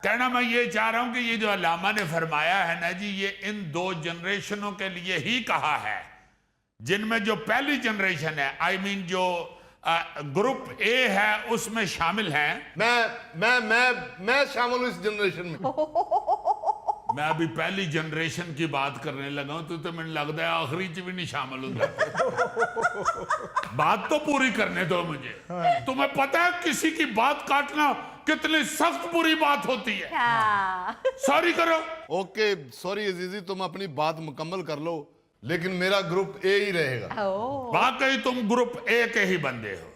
कहना मैं ये चाह रहा हूं कि ये जो अल्लामा ने फरमाया है ना जी, ये इन दो जनरेशनों के लिए ही कहा है, जिनमें जो पहली जनरेशन है, आई मीन जो ग्रुप ए है, उसमें शामिल हैं। मैं शामिल हूं इस जनरेशन में। मैं अभी पहली जनरेशन की बात करने लगा हूं, तो मैंने लगता है आखिरी च भी नहीं शामिल होता। बात तो पूरी करने दो मुझे। तुम्हें पता है किसी की बात काटना कितनी सख्त बुरी बात होती है। सॉरी करो। ओके सॉरी अजीजी, तुम अपनी बात मुकम्मल कर लो, लेकिन मेरा ग्रुप ए ही रहेगा। वाकई तुम ग्रुप ए के ही बंदे हो।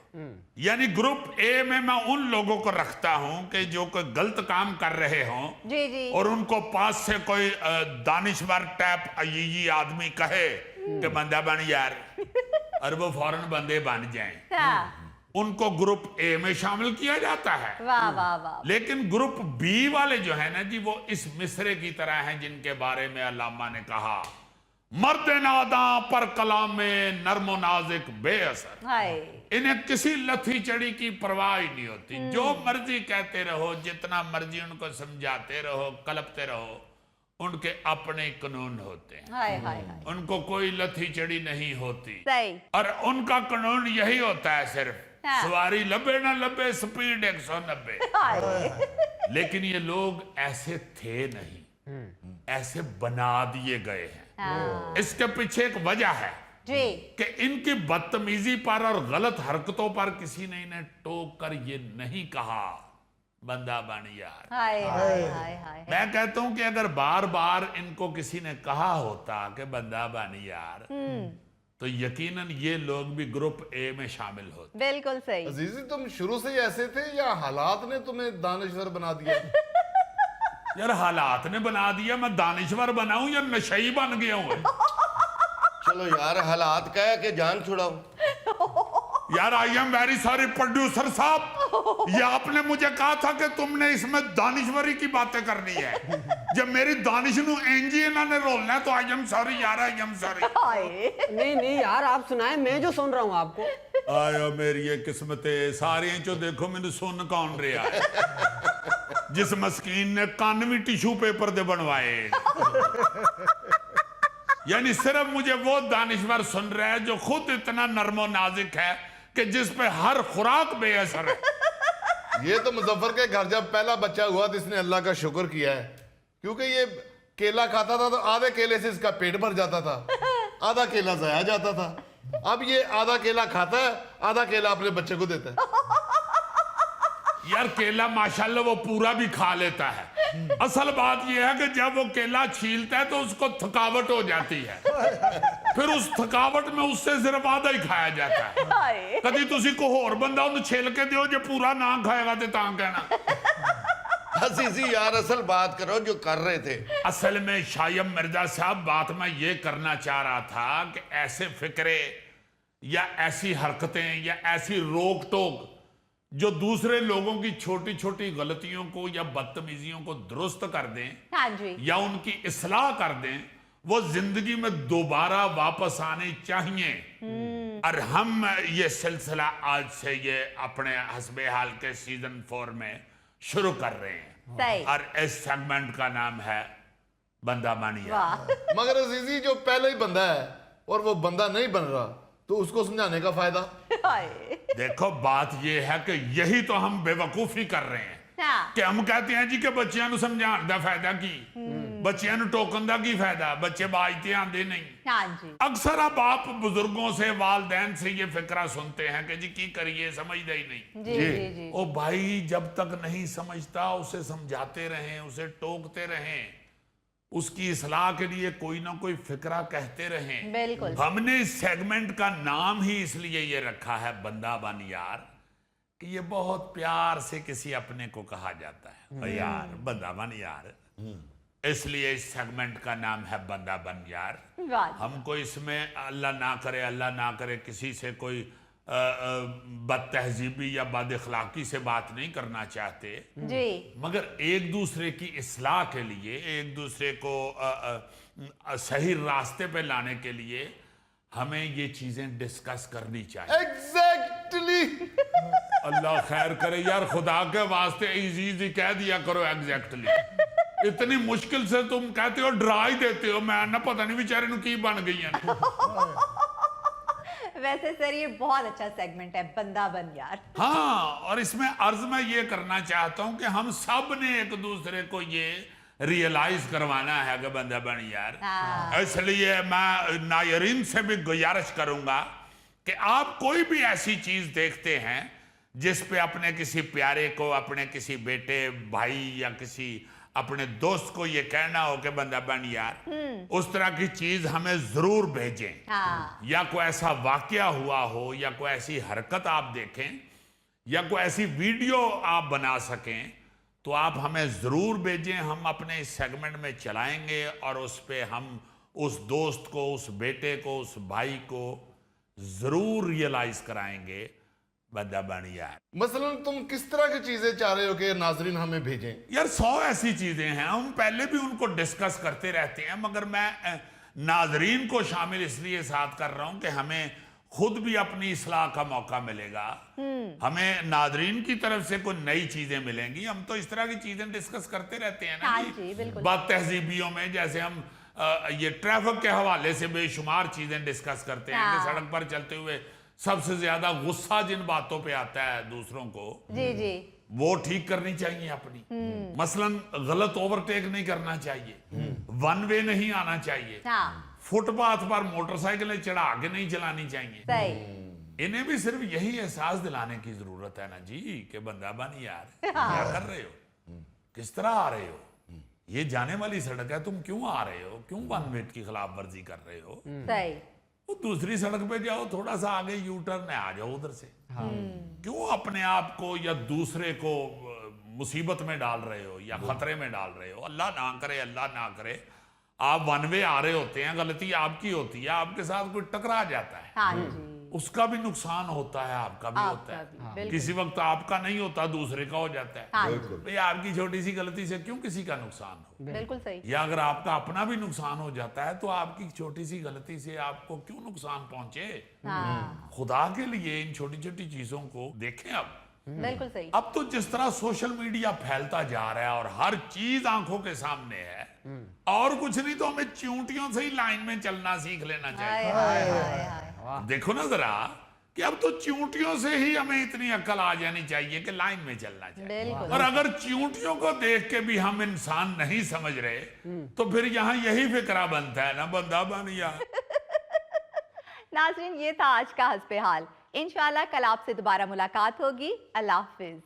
यानी ग्रुप ए में मैं उन लोगों को रखता हूं कि जो कोई गलत काम कर रहे हों जी जी, और उनको पास से कोई दानिशवर टाइप अय्यी आदमी कहे कि बंदा बन यार, और वो फौरन बंदे बन जाएं, उनको ग्रुप ए में शामिल किया जाता है। वाह वाह वाह। लेकिन ग्रुप बी वाले जो है ना जी, वो इस मिसरे की तरह हैं जिनके बारे में अल्लामा ने कहा, मर्द नादा पर कलाम में नर्मो नाजिक बेअसर। इन्हें किसी लथी चढ़ी की परवाह ही नहीं होती। जो मर्जी कहते रहो, जितना मर्जी उनको समझाते रहो, कलपते रहो, उनके अपने कानून होते हैं। हाय हाय हाय। उनको कोई लथी चढ़ी नहीं होती। सही। और उनका कानून यही होता है सिर्फ, सवारी लबे ना लबे, स्पीड 190। लेकिन ये लोग ऐसे थे नहीं, ऐसे बना दिए गए हैं। इसके पीछे एक वजह है जी, कि इनकी बदतमीजी पर और गलत हरकतों पर किसी ने इन्हें टोक कर ये नहीं कहा बंदा बन यार। हाय हाय हाय हाय। मैं कहता हूं कि अगर बार बार इनको किसी ने कहा होता कि बंदा बन यार, तो यकीनन ये लोग भी ग्रुप ए में शामिल होते। बिल्कुल सही। अजीजी, तुम शुरू से ही ऐसे थे या हालात ने तुम्हें दानिशवर बना दिया? यार हालात ने बना दिया, मैं दानिशवर बना हूं या नशई बन गया हूं? चलो यार, हालात का है कि जान छुड़ाओ। यार I am very sorry producer साहब, ये आपने मुझे कहा था कि तुमने इसमें दानिशवरी की बातें करनी है। जब मेरी दानिश नू एंजी इन्होंने रोलना है तो आई एम सॉरी यार, आई एम सॉरी। नहीं नहीं यार, आप सुनाए, मैं जो सुन रहा हूँ आपको। आयो मेरी ये किस्मतें सारी चो देखो मैंने सुन कौन रहा है। जिस मस्कीन ने कान भी टिश्यू पेपर दे बनवाए। यानी सिर्फ मुझे वो दानिशवर सुन रहा है जो खुद इतना नर्मो नाजिक है कि जिस पे हर खुराक बेअसर है। ये तो मुजफ्फर के घर जब पहला बच्चा हुआ तो इसने अल्लाह का शुक्र किया है, क्योंकि ये केला खाता था तो आधे केले से इसका पेट भर जाता था, आधा केला जाया जाता था। अब ये आधा केला खाता है, आधा केला अपने बच्चे को देता है। यार केला माशाल्लाह वो पूरा भी खा लेता है। असल बात यह है कि जब वो केला छीलता है तो उसको थकावट हो जाती है, फिर उस थकावट में उससे सिर्फ आधा ही खाया जाता है। कभी तुसी को होर बंदा उन्हें छेल के दियो जो पूरा ना खाएगा तो तां कहना। अजीजी यार, असल बात करो जो कर रहे थे। असल में शायम मिर्जा साहब, बात मैं ये करना चाह रहा था कि ऐसे फिक्रे या ऐसी हरकतें या ऐसी रोक टोक जो दूसरे लोगों की छोटी छोटी गलतियों को या बदतमीजियों को दुरुस्त कर दें, हाँ जी, या उनकी इस्लाह कर दें, वो जिंदगी में दोबारा वापस आने चाहिए। और हम ये सिलसिला आज से ये अपने हस्बे हाल के सीजन 4 में शुरू कर रहे हैं। सही। और इस सेगमेंट का नाम है बंदा बनिया। वाह। मगर अजीजी, जो पहले ही बंदा है और वो बंदा नहीं बन रहा, तो उसको समझाने का फायदा? देखो बात यह है कि यही तो हम बेवकूफी कर रहे हैं। कि हम कहते हैं जी कि बच्चियां नू समझाने का फायदा की, बच्चियां नू टोकन का की फायदा, बच्चे बाजते आंदे नहीं। हाँ जी। अक्सर अब आप बुजुर्गों से, वालदैन से ये फिक्रा सुनते हैं कि जी की करिए, समझते ही नहीं। जी जी जी। ओ भाई, जब तक नहीं समझता उसे समझाते रहें, उसे टोकते रहें, उसकी इस्लाह के लिए कोई ना कोई फिक्रा कहते रहें। बिल्कुल। हमने इस सेगमेंट का नाम ही इसलिए ये रखा है बंदा बन यार, कि ये बहुत प्यार से किसी अपने को कहा जाता है, ओ यार बंदा बन यार। इसलिए इस सेगमेंट का नाम है बंदा बन यार। हमको इसमें अल्लाह ना करे किसी से कोई बदतहजीबी या बदअखलाकी से बात नहीं करना चाहते जी, मगर एक दूसरे की इस्लाह के लिए, एक दूसरे को सही रास्ते पे लाने के लिए हमें ये चीजें डिस्कस करनी चाहिए। एग्जैक्टली। अल्लाह खैर करे यार, खुदा के वास्ते इजी इजी कह दिया करो एग्जैक्टली। इतनी मुश्किल से तुम कहते हो, डरा ही देते हो। मैं ना पता नहीं बेचारे नु की बन गई है। वैसे सर ये बहुत अच्छा सेगमेंट है, बंदा बन यार। हाँ, और इसमें अर्ज मैं ये करना चाहता हूं कि हम सब ने एक दूसरे को ये रियलाइज करवाना है कि बंदा बन यार। इसलिए मैं नायरीन से भी गुजारिश करूंगा कि आप कोई भी ऐसी चीज देखते हैं जिस पे अपने किसी प्यारे को, अपने किसी बेटे भाई या किसी अपने दोस्त को ये कहना हो कि बंदा बन यार, उस तरह की चीज हमें जरूर भेजें। या कोई ऐसा वाकया हुआ हो, या कोई ऐसी हरकत आप देखें, या कोई ऐसी वीडियो आप बना सकें, तो आप हमें जरूर भेजें। हम अपने इस सेगमेंट में चलाएंगे और उस पे हम उस दोस्त को, उस बेटे को, उस भाई को जरूर रियलाइज कराएंगे बंदा बन यार। मसलन तुम किस तरह की चीजें चाह रहे हो कि नाजरीन हमें भेजें? यार 100 ऐसी चीजें हैं, हम पहले भी उनको डिस्कस करते रहते हैं, मगर मैं नाजरीन को शामिल इसलिए साथ कर रहा हूं कि हमें खुद भी अपनी इस्लाह का मौका मिलेगा, हमें नाजरीन की तरफ से कोई नई चीजें मिलेंगी। हम तो इस तरह की चीजें डिस्कस करते रहते हैं ना जी, बात तहजीबियों में। जैसे हम ये ट्रैफिक के हवाले से बेशुमार चीजें डिस्कस करते हैं कि सड़क पर चलते हुए सबसे ज्यादा गुस्सा जिन बातों पे आता है दूसरों को, जी वो ठीक करनी चाहिए अपनी। मसलन गलत ओवरटेक नहीं करना चाहिए, वन वे नहीं आना चाहिए, फुटपाथ पर मोटरसाइकिलें चढ़ा के नहीं चलानी चाहिए। इन्हें भी सिर्फ यही एहसास दिलाने की जरूरत है ना जी कि बंदा बन यार, क्या कर रहे हो, किस तरह आ रहे हो, ये जाने वाली सड़क है, तुम क्यों आ रहे हो, क्यों वन वे की खिलाफ वर्जी कर रहे हो, वो दूसरी सड़क पे जाओ, थोड़ा सा आगे यू टर्न है, आ जाओ उधर से। क्यों अपने आप को या दूसरे को मुसीबत में डाल रहे हो या खतरे में डाल रहे हो? अल्लाह ना करे, अल्लाह ना करे, आप वन वे आ रहे होते हैं, गलती आपकी होती है, आपके साथ कोई टकरा जाता है, उसका भी नुकसान होता है, आपका भी होता है। किसी वक्त आपका नहीं होता, दूसरे का हो जाता है। भाई आपकी छोटी सी गलती से क्यों किसी का नुकसान हो? बिल्कुल सही। या अगर आपका अपना भी नुकसान हो जाता है तो आपकी छोटी सी गलती से आपको क्यों नुकसान पहुंचे? खुदा के लिए इन छोटी छोटी चीजों को देखें। अब बिल्कुल सही। अब तो जिस तरह सोशल मीडिया फैलता जा रहा है और हर चीज आंखों के सामने है, और कुछ नहीं तो हमें चींटियों से ही लाइन में चलना सीख लेना चाहिए। देखो ना जरा कि अब तो चींटियों से ही हमें इतनी अक्ल आ जानी चाहिए कि लाइन में चलना चाहिए। और अगर चींटियों को देख के भी हम इंसान नहीं समझ रहे तो फिर यहाँ यही फिक्रा बनता है ना, बंदा बन यार। नाज़रीन, ये था आज का हस्बे हाल। इंशाल्लाह कल आपसे दोबारा मुलाकात होगी। अल्लाह हाफिज।